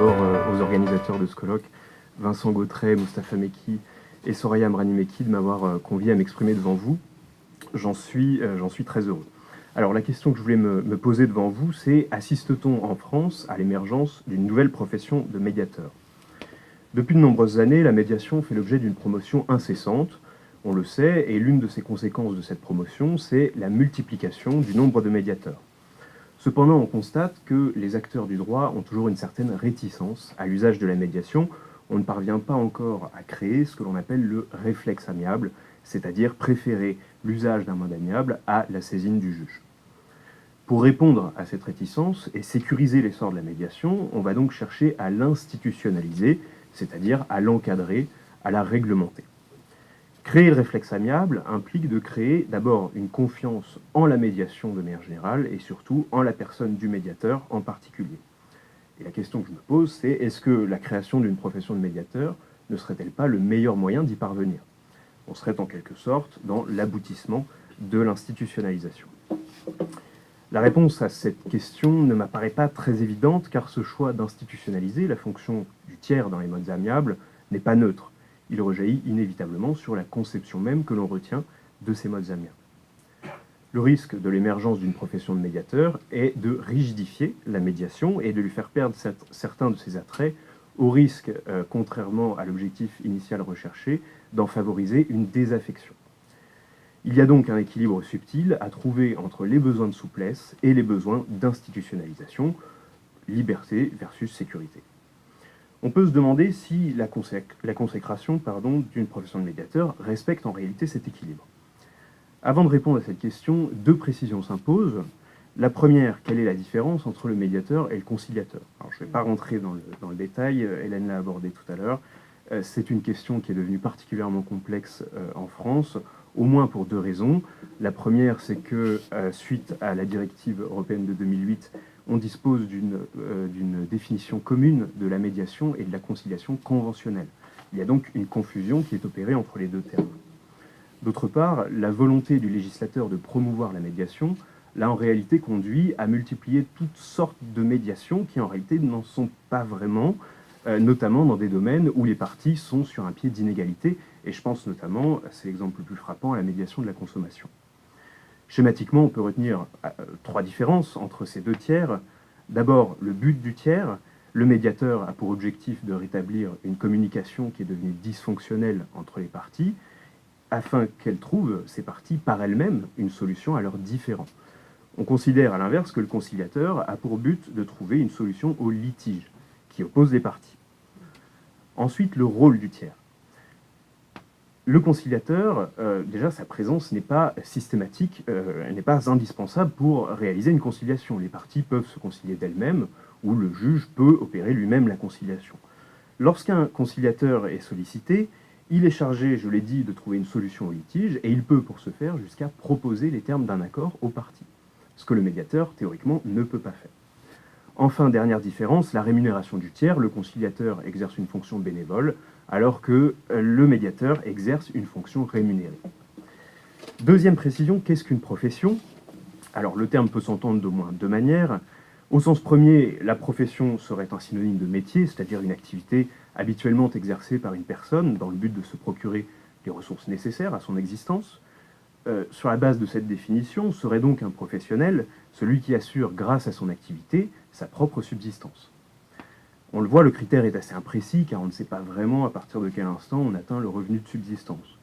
d'abord aux organisateurs de ce colloque, Vincent Gautret, Moustapha Mekki et Soraya Amrani-Mekki, de m'avoir convié à m'exprimer devant vous. J'en suis très heureux. Alors la question que je voulais me poser devant vous, c'est: assiste-t-on en France à l'émergence d'une nouvelle profession de médiateur? Depuis de nombreuses années, la médiation fait l'objet d'une promotion incessante, on le sait, et l'une de ses conséquences de cette promotion, c'est la multiplication du nombre de médiateurs. Cependant, on constate que les acteurs du droit ont toujours une certaine réticence à l'usage de la médiation. On ne parvient pas encore à créer ce que l'on appelle le réflexe amiable, c'est-à-dire préférer l'usage d'un mode amiable à la saisine du juge. Pour répondre à cette réticence et sécuriser l'essor de la médiation, on va donc chercher à l'institutionnaliser, c'est-à-dire à l'encadrer, à la réglementer. Créer le réflexe amiable implique de créer d'abord une confiance en la médiation de manière générale et surtout en la personne du médiateur en particulier. Et la question que je me pose, c'est: est-ce que la création d'une profession de médiateur ne serait-elle pas le meilleur moyen d'y parvenir? On serait en quelque sorte dans l'aboutissement de l'institutionnalisation. La réponse à cette question ne m'apparaît pas très évidente, car ce choix d'institutionnaliser la fonction du tiers dans les modes amiables n'est pas neutre. Il rejaillit inévitablement sur la conception même que l'on retient de ces modes amiables. Le risque de l'émergence d'une profession de médiateur est de rigidifier la médiation et de lui faire perdre certains de ses attraits, au risque, contrairement à l'objectif initial recherché, d'en favoriser une désaffection. Il y a donc un équilibre subtil à trouver entre les besoins de souplesse et les besoins d'institutionnalisation, liberté versus sécurité. On peut se demander si la consécration d'une profession de médiateur respecte en réalité cet équilibre. Avant de répondre à cette question, deux précisions s'imposent. La première: quelle est la différence entre le médiateur et le conciliateur? Alors, je ne vais pas rentrer dans le détail, Hélène l'a abordé tout à l'heure. C'est une question qui est devenue particulièrement complexe en France, au moins pour deux raisons. La première, c'est que suite à la directive européenne de 2008, on dispose d'une définition commune de la médiation et de la conciliation conventionnelle. Il y a donc une confusion qui est opérée entre les deux termes. D'autre part, la volonté du législateur de promouvoir la médiation l'a en réalité conduit à multiplier toutes sortes de médiations qui en réalité n'en sont pas vraiment, notamment dans des domaines où les parties sont sur un pied d'inégalité, et je pense notamment, c'est l'exemple le plus frappant, à la médiation de la consommation. Schématiquement, on peut retenir trois différences entre ces deux tiers. D'abord, le but du tiers. Le médiateur a pour objectif de rétablir une communication qui est devenue dysfonctionnelle entre les parties, afin qu'elles trouvent, ces parties, par elles-mêmes, une solution à leurs différends. On considère à l'inverse que le conciliateur a pour but de trouver une solution au litige qui oppose les parties. Ensuite, le rôle du tiers. Le conciliateur, déjà, sa présence n'est pas systématique, elle n'est pas indispensable pour réaliser une conciliation. Les parties peuvent se concilier d'elles-mêmes, ou le juge peut opérer lui-même la conciliation. Lorsqu'un conciliateur est sollicité, il est chargé, je l'ai dit, de trouver une solution au litige, et il peut, pour ce faire, jusqu'à proposer les termes d'un accord aux parties, ce que le médiateur, théoriquement, ne peut pas faire. Enfin, dernière différence, la rémunération du tiers. Le conciliateur exerce une fonction bénévole, alors que le médiateur exerce une fonction rémunérée. Deuxième précision, qu'est-ce qu'une profession? Alors, le terme peut s'entendre d'au moins deux manières. Au sens premier, la profession serait un synonyme de métier, c'est-à-dire une activité habituellement exercée par une personne dans le but de se procurer les ressources nécessaires à son existence. Sur la base de cette définition, serait donc un professionnel celui qui assure, grâce à son activité, sa propre subsistance. On le voit, le critère est assez imprécis, car on ne sait pas vraiment à partir de quel instant on atteint le revenu de subsistance.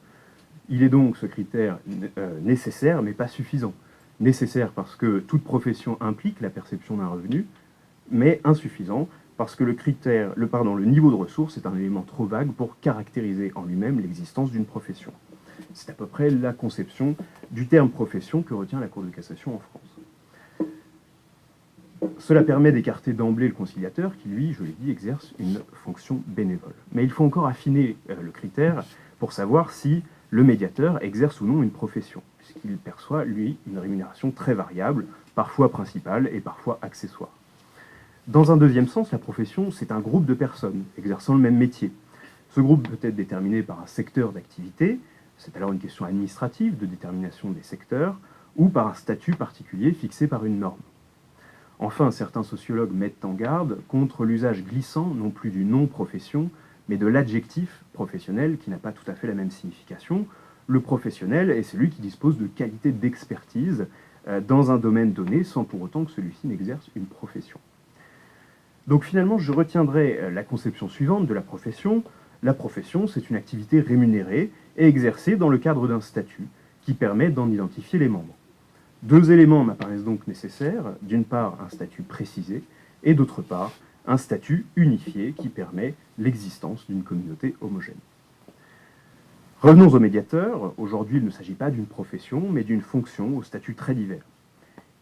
Il est donc, ce critère, nécessaire, mais pas suffisant. Nécessaire parce que toute profession implique la perception d'un revenu, mais insuffisant parce que le niveau de ressources est un élément trop vague pour caractériser en lui-même l'existence d'une profession. C'est à peu près la conception du terme profession que retient la Cour de cassation en France. Cela permet d'écarter d'emblée le conciliateur qui, lui, je l'ai dit, exerce une fonction bénévole. Mais il faut encore affiner le critère pour savoir si le médiateur exerce ou non une profession, puisqu'il perçoit, lui, une rémunération très variable, parfois principale et parfois accessoire. Dans un deuxième sens, la profession, c'est un groupe de personnes exerçant le même métier. Ce groupe peut être déterminé par un secteur d'activité, c'est alors une question administrative de détermination des secteurs, ou par un statut particulier fixé par une norme. Enfin, certains sociologues mettent en garde contre l'usage glissant non plus du nom profession, mais de l'adjectif professionnel qui n'a pas tout à fait la même signification. Le professionnel est celui qui dispose de qualités d'expertise dans un domaine donné sans pour autant que celui-ci n'exerce une profession. Donc finalement, je retiendrai la conception suivante de la profession. La profession, c'est une activité rémunérée et exercée dans le cadre d'un statut qui permet d'en identifier les membres. Deux éléments m'apparaissent donc nécessaires. D'une part, un statut précisé et d'autre part, un statut unifié qui permet l'existence d'une communauté homogène. Revenons au médiateur. Aujourd'hui, il ne s'agit pas d'une profession, mais d'une fonction au statut très divers.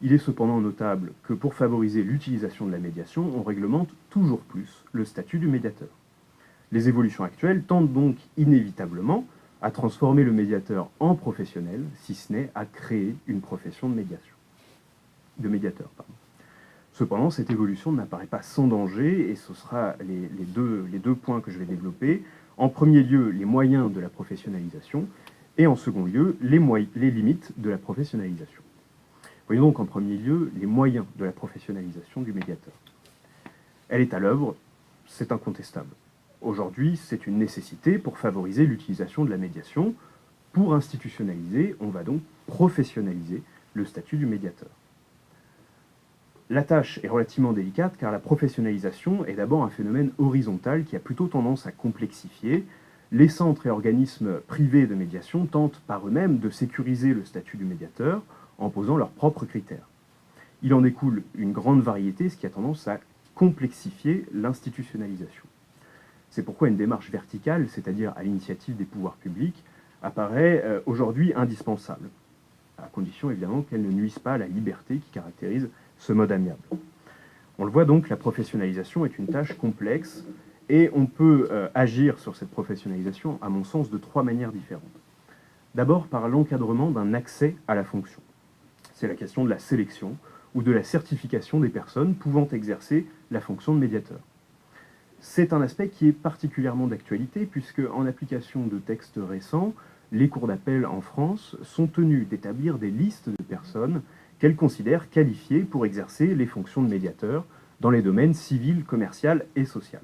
Il est cependant notable que pour favoriser l'utilisation de la médiation, on réglemente toujours plus le statut du médiateur. Les évolutions actuelles tendent donc inévitablement à transformer le médiateur en professionnel, si ce n'est à créer une profession de médiateur. Cependant, cette évolution n'apparaît pas sans danger, et ce sera les deux points que je vais développer. En premier lieu, les moyens de la professionnalisation, et en second lieu, les limites de la professionnalisation. Voyons donc en premier lieu les moyens de la professionnalisation du médiateur. Elle est à l'œuvre, c'est incontestable. Aujourd'hui, c'est une nécessité pour favoriser l'utilisation de la médiation. Pour institutionnaliser, on va donc professionnaliser le statut du médiateur. La tâche est relativement délicate car la professionnalisation est d'abord un phénomène horizontal qui a plutôt tendance à complexifier. Les centres et organismes privés de médiation tentent par eux-mêmes de sécuriser le statut du médiateur en posant leurs propres critères. Il en découle une grande variété, ce qui a tendance à complexifier l'institutionnalisation. C'est pourquoi une démarche verticale, c'est-à-dire à l'initiative des pouvoirs publics, apparaît aujourd'hui indispensable, à condition évidemment qu'elle ne nuise pas à la liberté qui caractérise ce mode amiable. On le voit donc, la professionnalisation est une tâche complexe et on peut agir sur cette professionnalisation, à mon sens, de trois manières différentes. D'abord par l'encadrement d'un accès à la fonction. C'est la question de la sélection ou de la certification des personnes pouvant exercer la fonction de médiateur. C'est un aspect qui est particulièrement d'actualité puisque, en application de textes récents, les cours d'appel en France sont tenus d'établir des listes de personnes qu'elles considèrent qualifiées pour exercer les fonctions de médiateur dans les domaines civil, commercial et social.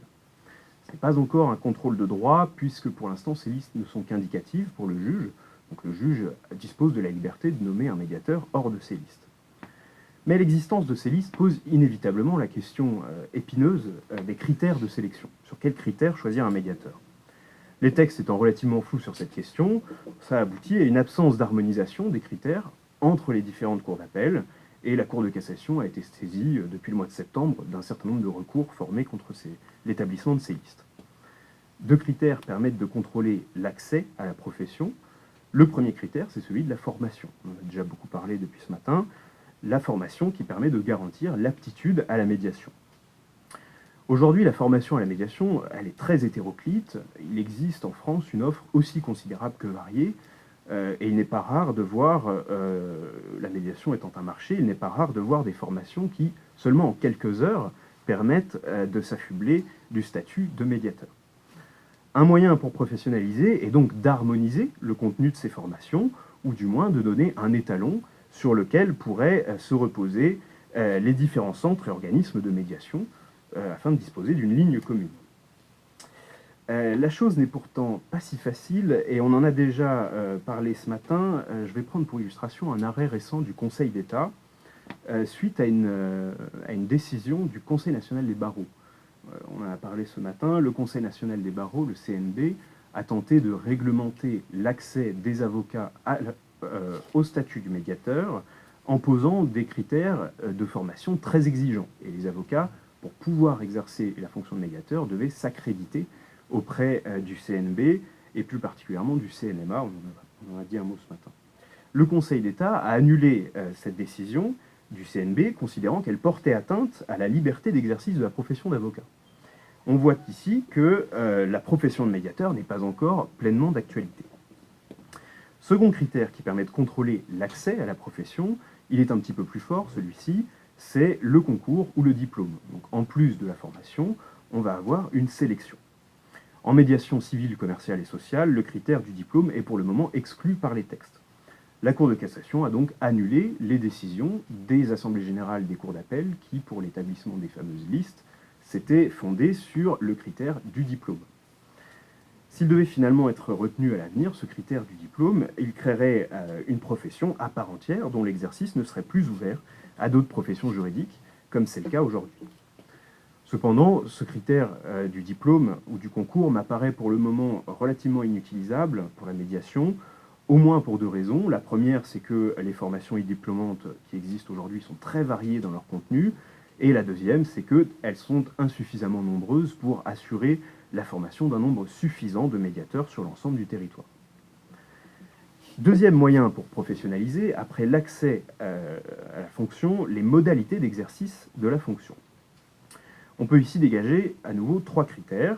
Ce n'est pas encore un contrôle de droit puisque pour l'instant ces listes ne sont qu'indicatives pour le juge. Donc le juge dispose de la liberté de nommer un médiateur hors de ces listes. Mais l'existence de ces listes pose inévitablement la question épineuse des critères de sélection. Sur quels critères choisir un médiateur? Les textes étant relativement flous sur cette question, ça aboutit à une absence d'harmonisation des critères entre les différentes cours d'appel, et la Cour de cassation a été saisie depuis le mois de septembre d'un certain nombre de recours formés contre l'établissement de ces listes. Deux critères permettent de contrôler l'accès à la profession. Le premier critère, c'est celui de la formation. On en a déjà beaucoup parlé depuis ce matin. La formation qui permet de garantir l'aptitude à la médiation. Aujourd'hui, la formation à la médiation, elle est très hétéroclite. Il existe en France une offre aussi considérable que variée, et il n'est pas rare de voir, la médiation étant un marché, il n'est pas rare de voir des formations qui, seulement en quelques heures, permettent de s'affubler du statut de médiateur. Un moyen pour professionnaliser est donc d'harmoniser le contenu de ces formations, ou du moins de donner un étalon sur lequel pourraient se reposer les différents centres et organismes de médiation, afin de disposer d'une ligne commune. La chose n'est pourtant pas si facile, et on en a déjà parlé ce matin. Je vais prendre pour illustration un arrêt récent du Conseil d'État, suite à une décision du Conseil national des barreaux. On en a parlé ce matin, le Conseil national des barreaux, le CNB, a tenté de réglementer l'accès des avocats au statut du médiateur en posant des critères de formation très exigeants. Et les avocats, pour pouvoir exercer la fonction de médiateur, devaient s'accréditer auprès du CNB et plus particulièrement du CNMA, on en a dit un mot ce matin. Le Conseil d'État a annulé cette décision du CNB, considérant qu'elle portait atteinte à la liberté d'exercice de la profession d'avocat. On voit ici que la profession de médiateur n'est pas encore pleinement d'actualité. Second critère qui permet de contrôler l'accès à la profession, il est un petit peu plus fort, celui-ci, c'est le concours ou le diplôme. Donc en plus de la formation, on va avoir une sélection. En médiation civile, commerciale et sociale, le critère du diplôme est pour le moment exclu par les textes. La Cour de cassation a donc annulé les décisions des assemblées générales des cours d'appel qui, pour l'établissement des fameuses listes, s'étaient fondées sur le critère du diplôme. S'il devait finalement être retenu à l'avenir, ce critère du diplôme, il créerait une profession à part entière dont l'exercice ne serait plus ouvert à d'autres professions juridiques, comme c'est le cas aujourd'hui. Cependant, ce critère du diplôme ou du concours m'apparaît pour le moment relativement inutilisable pour la médiation, au moins pour deux raisons. La première, c'est que les formations e-diplômantes qui existent aujourd'hui sont très variées dans leur contenu, et la deuxième, c'est qu'elles sont insuffisamment nombreuses pour assurer la formation d'un nombre suffisant de médiateurs sur l'ensemble du territoire. Deuxième moyen pour professionnaliser, après l'accès à la fonction, les modalités d'exercice de la fonction. On peut ici dégager à nouveau trois critères.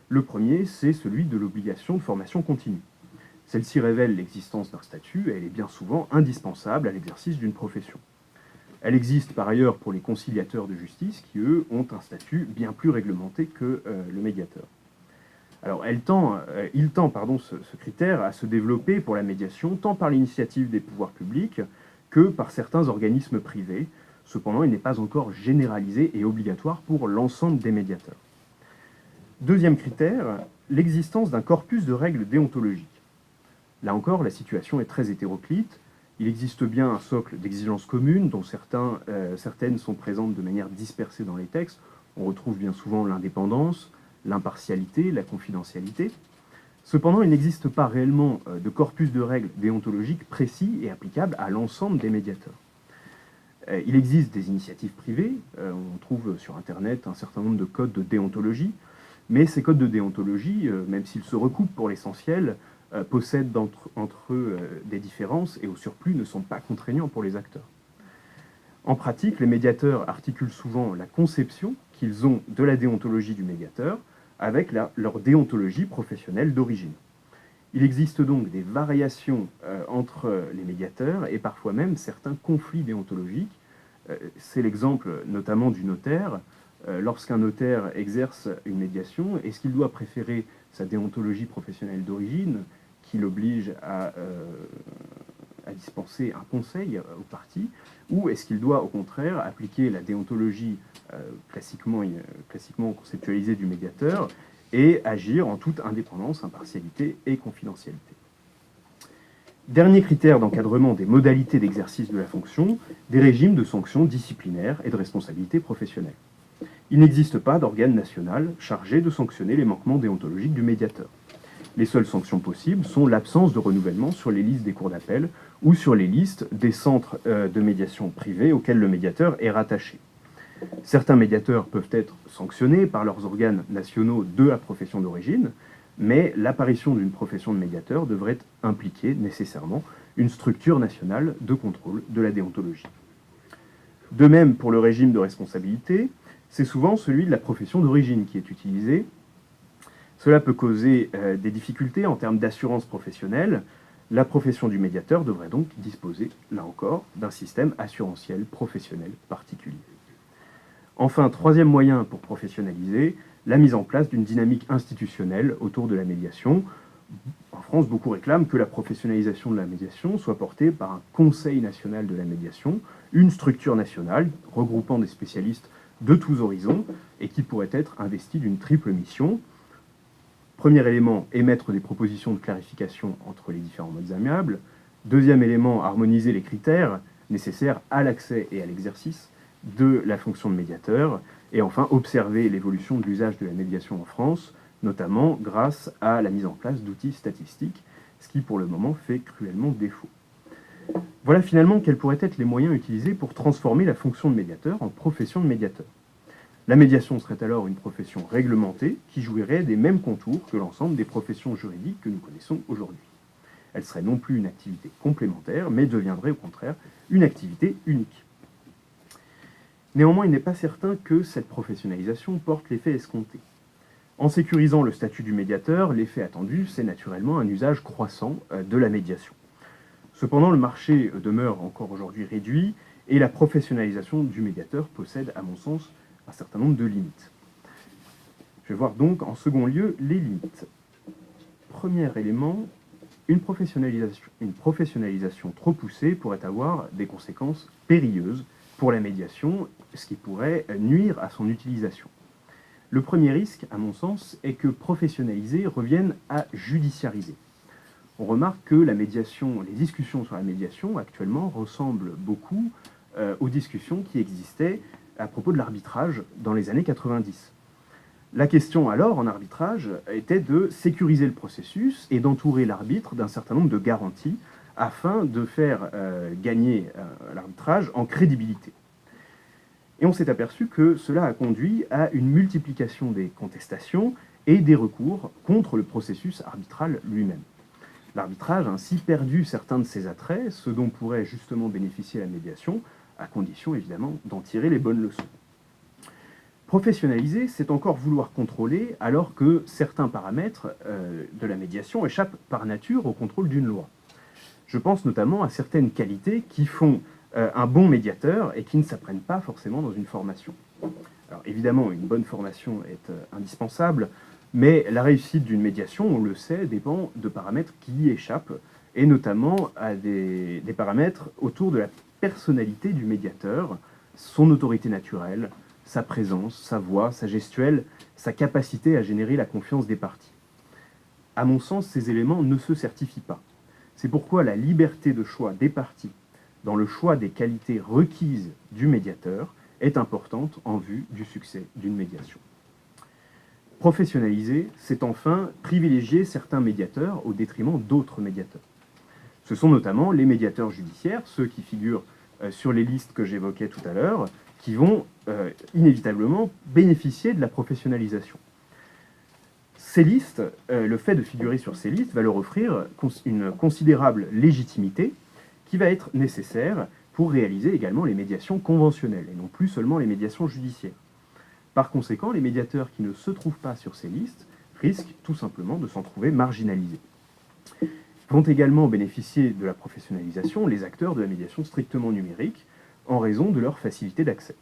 Le premier, c'est celui de l'obligation de formation continue. Celle-ci révèle l'existence d'un statut et elle est bien souvent indispensable à l'exercice d'une profession. Elle existe par ailleurs pour les conciliateurs de justice qui, eux, ont un statut bien plus réglementé que le médiateur. Alors, ce critère à se développer pour la médiation, tant par l'initiative des pouvoirs publics que par certains organismes privés. Cependant, il n'est pas encore généralisé et obligatoire pour l'ensemble des médiateurs. Deuxième critère, l'existence d'un corpus de règles déontologiques. Là encore, la situation est très hétéroclite. Il existe bien un socle d'exigences communes, dont certaines sont présentes de manière dispersée dans les textes. On retrouve bien souvent l'indépendance, l'impartialité, la confidentialité. Cependant, il n'existe pas réellement de corpus de règles déontologiques précis et applicables à l'ensemble des médiateurs. Il existe des initiatives privées, on trouve sur Internet un certain nombre de codes de déontologie, mais ces codes de déontologie, même s'ils se recoupent pour l'essentiel, possèdent entre eux des différences et au surplus ne sont pas contraignants pour les acteurs. En pratique, les médiateurs articulent souvent la conception qu'ils ont de la déontologie du médiateur avec leur déontologie professionnelle d'origine. Il existe donc des variations entre les médiateurs et parfois même certains conflits déontologiques. C'est l'exemple notamment du notaire. Lorsqu'un notaire exerce une médiation, est-ce qu'il doit préférer sa déontologie professionnelle d'origine qui l'oblige à dispenser un conseil aux parties, ou est-ce qu'il doit au contraire appliquer la déontologie classiquement conceptualisée du médiateur et agir en toute indépendance, impartialité et confidentialité. Dernier critère d'encadrement des modalités d'exercice de la fonction, des régimes de sanctions disciplinaires et de responsabilité professionnelle. Il n'existe pas d'organe national chargé de sanctionner les manquements déontologiques du médiateur. Les seules sanctions possibles sont l'absence de renouvellement sur les listes des cours d'appel ou sur les listes des centres de médiation privés auxquels le médiateur est rattaché. Certains médiateurs peuvent être sanctionnés par leurs organes nationaux de la profession d'origine, mais l'apparition d'une profession de médiateur devrait impliquer nécessairement une structure nationale de contrôle de la déontologie. De même, pour le régime de responsabilité, c'est souvent celui de la profession d'origine qui est utilisé. Cela peut causer des difficultés en termes d'assurance professionnelle. La profession du médiateur devrait donc disposer, là encore, d'un système assurantiel professionnel particulier. Enfin, troisième moyen pour professionnaliser, la mise en place d'une dynamique institutionnelle autour de la médiation. En France, beaucoup réclament que la professionnalisation de la médiation soit portée par un Conseil national de la médiation, une structure nationale regroupant des spécialistes de tous horizons et qui pourrait être investie d'une triple mission. Premier élément, émettre des propositions de clarification entre les différents modes amiables. Deuxième élément, harmoniser les critères nécessaires à l'accès et à l'exercice de la fonction de médiateur. Et enfin, observer l'évolution de l'usage de la médiation en France, notamment grâce à la mise en place d'outils statistiques, ce qui pour le moment fait cruellement défaut. Voilà finalement quels pourraient être les moyens utilisés pour transformer la fonction de médiateur en profession de médiateur. La médiation serait alors une profession réglementée qui jouirait des mêmes contours que l'ensemble des professions juridiques que nous connaissons aujourd'hui. Elle serait non plus une activité complémentaire, mais deviendrait au contraire une activité unique. Néanmoins, il n'est pas certain que cette professionnalisation porte l'effet escompté. En sécurisant le statut du médiateur, l'effet attendu, c'est naturellement un usage croissant de la médiation. Cependant, le marché demeure encore aujourd'hui réduit et la professionnalisation du médiateur possède, à mon sens, un certain nombre de limites. Je vais voir donc en second lieu les limites. Premier élément, une professionnalisation trop poussée pourrait avoir des conséquences périlleuses pour la médiation, ce qui pourrait nuire à son utilisation. Le premier risque, à mon sens, est que professionnaliser revienne à judiciariser. On remarque que la médiation, les discussions sur la médiation actuellement ressemblent beaucoup aux discussions qui existaient à propos de l'arbitrage dans les années 90. La question alors en arbitrage était de sécuriser le processus et d'entourer l'arbitre d'un certain nombre de garanties afin de faire gagner l'arbitrage en crédibilité. Et on s'est aperçu que cela a conduit à une multiplication des contestations et des recours contre le processus arbitral lui-même. L'arbitrage a ainsi perdu certains de ses attraits, ce dont pourrait justement bénéficier la médiation, à condition évidemment d'en tirer les bonnes leçons. Professionnaliser, c'est encore vouloir contrôler alors que certains paramètres de la médiation échappent par nature au contrôle d'une loi. Je pense notamment à certaines qualités qui font un bon médiateur et qui ne s'apprennent pas forcément dans une formation. Alors évidemment, une bonne formation est indispensable, mais la réussite d'une médiation, on le sait, dépend de paramètres qui y échappent, et notamment à des paramètres autour de la personnalité du médiateur, son autorité naturelle, sa présence, sa voix, sa gestuelle, sa capacité à générer la confiance des parties. À mon sens, ces éléments ne se certifient pas. C'est pourquoi la liberté de choix des parties dans le choix des qualités requises du médiateur est importante en vue du succès d'une médiation. Professionnaliser, c'est enfin privilégier certains médiateurs au détriment d'autres médiateurs. Ce sont notamment les médiateurs judiciaires, ceux qui figurent sur les listes que j'évoquais tout à l'heure, qui vont inévitablement bénéficier de la professionnalisation. Ces listes, le fait de figurer sur ces listes va leur offrir une considérable légitimité qui va être nécessaire pour réaliser également les médiations conventionnelles, et non plus seulement les médiations judiciaires. Par conséquent, les médiateurs qui ne se trouvent pas sur ces listes risquent tout simplement de s'en trouver marginalisés. Vont également bénéficier de la professionnalisation les acteurs de la médiation strictement numérique, en raison de leur facilité d'accès.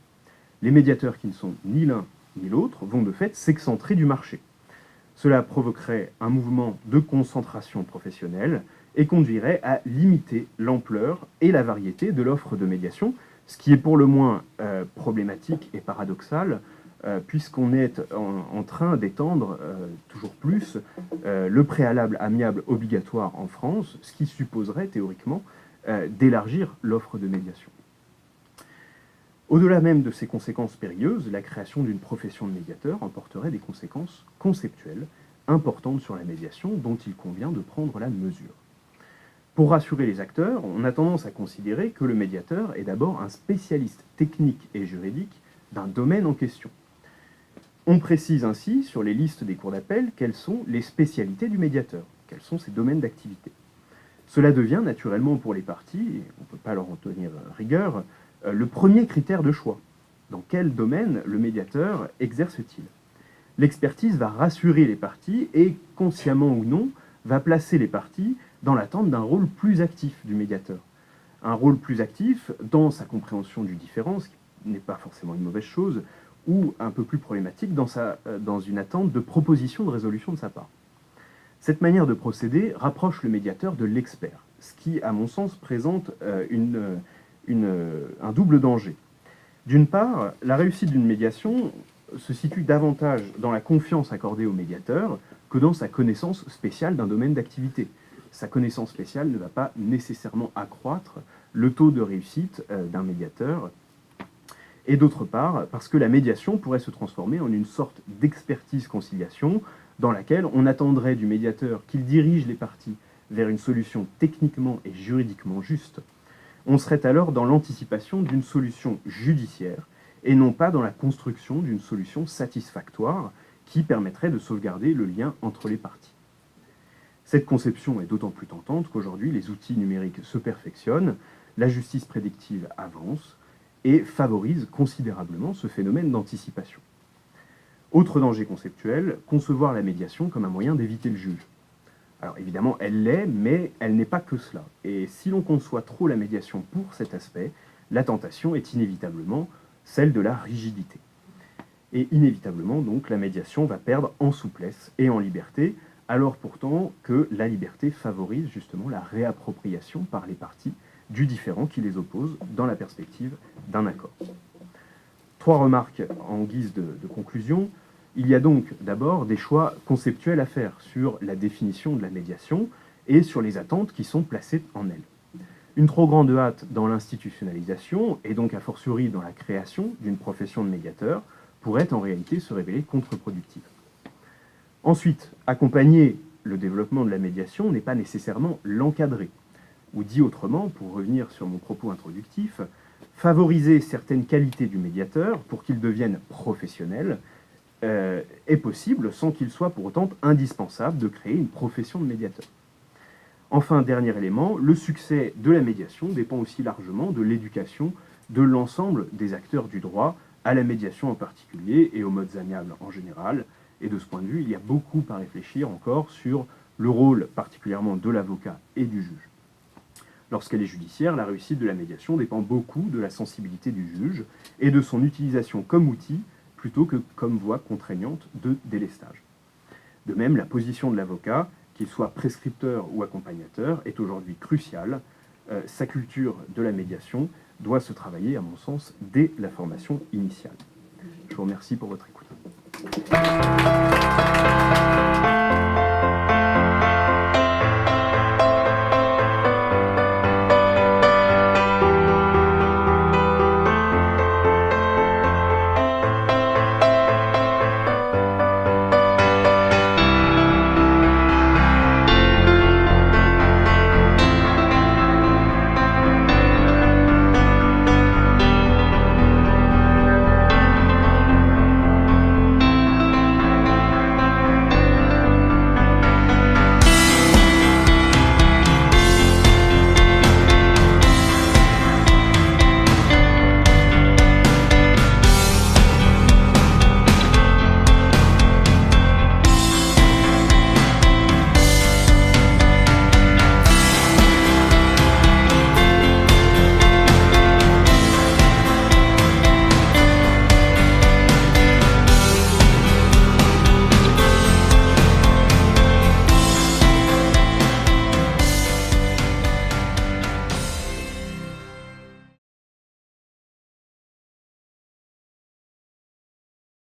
Les médiateurs qui ne sont ni l'un ni l'autre vont de fait s'excentrer du marché. Cela provoquerait un mouvement de concentration professionnelle et conduirait à limiter l'ampleur et la variété de l'offre de médiation, ce qui est pour le moins problématique et paradoxal, puisqu'on est en train d'étendre toujours plus le préalable amiable obligatoire en France, ce qui supposerait théoriquement d'élargir l'offre de médiation. Au-delà même de ces conséquences périlleuses, la création d'une profession de médiateur emporterait des conséquences conceptuelles importantes sur la médiation dont il convient de prendre la mesure. Pour rassurer les acteurs, on a tendance à considérer que le médiateur est d'abord un spécialiste technique et juridique d'un domaine en question. On précise ainsi sur les listes des cours d'appel quelles sont les spécialités du médiateur, quels sont ses domaines d'activité. Cela devient naturellement pour les parties, et on ne peut pas leur en tenir rigueur, le premier critère de choix. Dans quel domaine le médiateur exerce-t-il? L'expertise va rassurer les parties et, consciemment ou non, va placer les parties dans l'attente d'un rôle plus actif du médiateur. Un rôle plus actif dans sa compréhension du différend, ce qui n'est pas forcément une mauvaise chose, ou un peu plus problématique dans une attente de proposition de résolution de sa part. Cette manière de procéder rapproche le médiateur de l'expert, ce qui, à mon sens, présente un double danger. D'une part, la réussite d'une médiation se situe davantage dans la confiance accordée au médiateur que dans sa connaissance spéciale d'un domaine d'activité. Sa connaissance spéciale ne va pas nécessairement accroître le taux de réussite d'un médiateur. Et d'autre part, parce que la médiation pourrait se transformer en une sorte d'expertise-conciliation dans laquelle on attendrait du médiateur qu'il dirige les parties vers une solution techniquement et juridiquement juste. On serait alors dans l'anticipation d'une solution judiciaire et non pas dans la construction d'une solution satisfactoire qui permettrait de sauvegarder le lien entre les parties. Cette conception est d'autant plus tentante qu'aujourd'hui les outils numériques se perfectionnent, la justice prédictive avance et favorise considérablement ce phénomène d'anticipation. Autre danger conceptuel, concevoir la médiation comme un moyen d'éviter le juge. Alors évidemment, elle l'est, mais elle n'est pas que cela. Et si l'on conçoit trop la médiation pour cet aspect, la tentation est inévitablement celle de la rigidité. Et inévitablement, donc, la médiation va perdre en souplesse et en liberté, alors pourtant que la liberté favorise justement la réappropriation par les parties du différend qui les oppose dans la perspective d'un accord. 3 remarques en guise de conclusion. Il y a donc d'abord des choix conceptuels à faire sur la définition de la médiation et sur les attentes qui sont placées en elle. Une trop grande hâte dans l'institutionnalisation, et donc a fortiori dans la création d'une profession de médiateur, pourrait en réalité se révéler contre-productive. Ensuite, accompagner le développement de la médiation n'est pas nécessairement l'encadrer. Ou dit autrement, pour revenir sur mon propos introductif, favoriser certaines qualités du médiateur pour qu'il devienne professionnel est possible sans qu'il soit pour autant indispensable de créer une profession de médiateur. Enfin, dernier élément, le succès de la médiation dépend aussi largement de l'éducation de l'ensemble des acteurs du droit à la médiation en particulier et aux modes amiables en général. Et de ce point de vue, il y a beaucoup à réfléchir encore sur le rôle particulièrement de l'avocat et du juge. Lorsqu'elle est judiciaire, la réussite de la médiation dépend beaucoup de la sensibilité du juge et de son utilisation comme outil plutôt que comme voie contraignante de délestage. De même, la position de l'avocat, qu'il soit prescripteur ou accompagnateur, est aujourd'hui cruciale. Sa culture de la médiation doit se travailler, à mon sens, dès la formation initiale. Je vous remercie pour votre écoute.